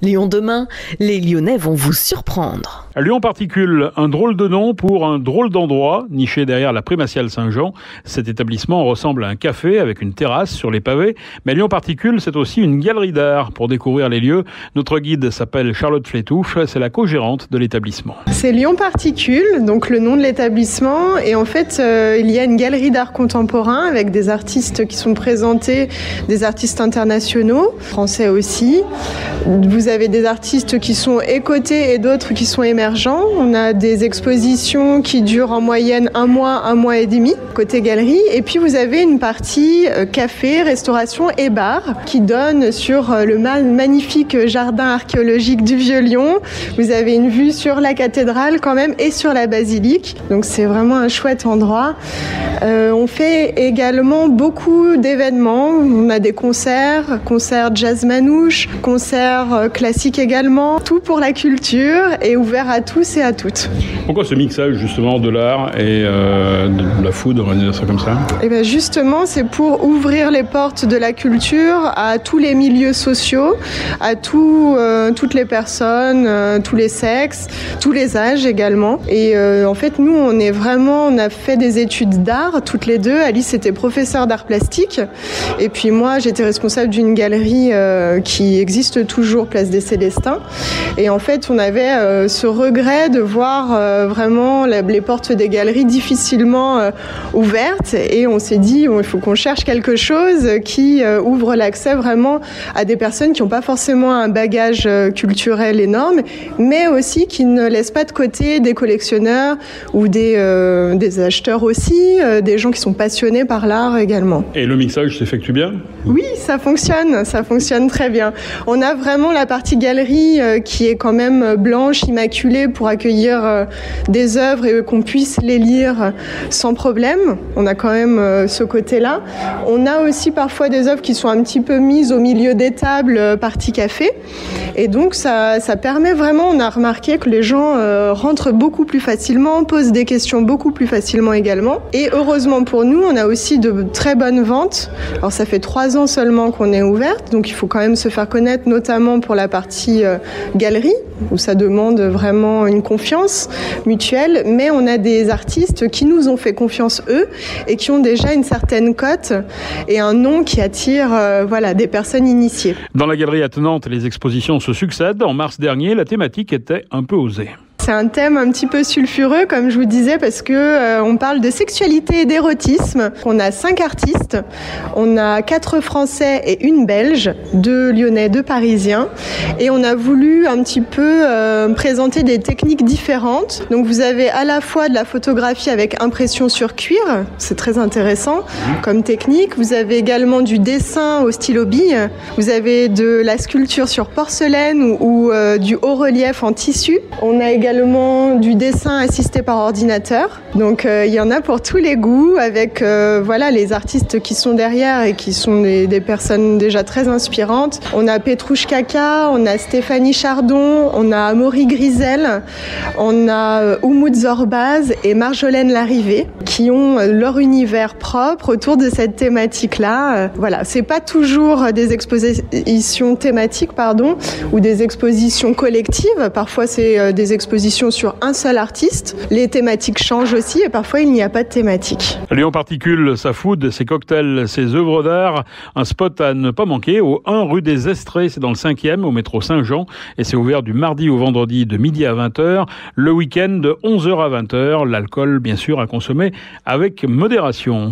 Lyon demain, les Lyonnais vont vous surprendre. Lyon Particule, un drôle de nom pour un drôle d'endroit, niché derrière la Prémaciale Saint-Jean. Cet établissement ressemble à un café avec une terrasse sur les pavés. Mais Lyon Particule, c'est aussi une galerie d'art. Pour découvrir les lieux, notre guide s'appelle Charlotte Flétouffe, c'est la co-gérante de l'établissement. C'est Lyon Particule, donc le nom de l'établissement. Et en fait, il y a une galerie d'art contemporain avec des artistes qui sont présentés, des artistes internationaux, français aussi. Vous avez des artistes qui sont cotés et d'autres qui sont émergents. On a des expositions qui durent en moyenne un mois et demi, côté galerie. Et puis vous avez une partie café, restauration et bar qui donne sur le magnifique jardin archéologique du Vieux-Lyon. Vous avez une vue sur la cathédrale quand même et sur la basilique. Donc c'est vraiment un chouette endroit. On fait également beaucoup d'événements. On a des concerts jazz manouche, concerts classiques également. Tout pour la culture et ouvert à tous et à toutes. Pourquoi ce mixage justement de l'art et de la food, on va dire ça comme ça? Et bien justement, c'est pour ouvrir les portes de la culture à tous les milieux sociaux, à toutes les personnes, tous les sexes, tous les âges également. Et en fait, nous, on a fait des études d'art toutes les deux. Alice était professeure d'art plastique et puis moi, j'étais responsable d'une galerie qui existe toujours, Place des Célestins. Et en fait, on avait ce regret de voir vraiment les portes des galeries difficilement ouvertes et on s'est dit il faut qu'on cherche quelque chose qui ouvre l'accès vraiment à des personnes qui n'ont pas forcément un bagage culturel énorme, mais aussi qui ne laissent pas de côté des collectionneurs ou des acheteurs aussi, des gens qui sont passionnés par l'art également. Et le mixage s'effectue bien? Oui, ça fonctionne très bien. On a vraiment la partie galerie qui est quand même blanche, immaculée pour accueillir des œuvres et qu'on puisse les lire sans problème. On a quand même ce côté-là. On a aussi parfois des œuvres qui sont un petit peu mises au milieu des tables, partie café. Et donc ça permet vraiment, on a remarqué que les gens rentrent beaucoup plus facilement, posent des questions beaucoup plus facilement également. Et heureusement pour nous, on a aussi de très bonnes ventes. Alors ça fait 3 ans seulement qu'on est ouverte, donc il faut quand même se faire connaître, notamment pour la partie galerie, où ça demande vraiment une confiance mutuelle. Mais on a des artistes qui nous ont fait confiance eux et qui ont déjà une certaine cote et un nom qui attire des personnes initiées. Dans la galerie attenante, les expositions se succèdent. En mars dernier, la thématique était un peu osée. C'est un thème un petit peu sulfureux, comme je vous disais, parce que on parle de sexualité et d'érotisme. On a 5 artistes, on a 4 Français et 1 Belge, 2 Lyonnais, 2 Parisiens, et on a voulu un petit peu présenter des techniques différentes. Donc vous avez à la fois de la photographie avec impression sur cuir, c'est très intéressant comme technique. Vous avez également du dessin au stylo bille. Vous avez de la sculpture sur porcelaine ou du haut relief en tissu. On a également du dessin assisté par ordinateur. Donc il y en a pour tous les goûts avec les artistes qui sont derrière et qui sont des personnes déjà très inspirantes. On a Petrouchka K, on a Stéphanie Chardon, on a Amaury Grisel, on a Oumoud Zorbaz et Marjolaine Larrivée qui ont leur univers propre autour de cette thématique-là. C'est pas toujours des expositions thématiques, ou des expositions collectives. Parfois c'est des expositions sur un seul artiste. Les thématiques changent aussi et parfois il n'y a pas de thématique. Lyon Particule, sa food, ses cocktails, ses œuvres d'art, un spot à ne pas manquer au 1 rue des Estrées, c'est dans le 5e au métro Saint-Jean et c'est ouvert du mardi au vendredi de midi à 20h, le week-end de 11h à 20h, l'alcool bien sûr à consommer avec modération.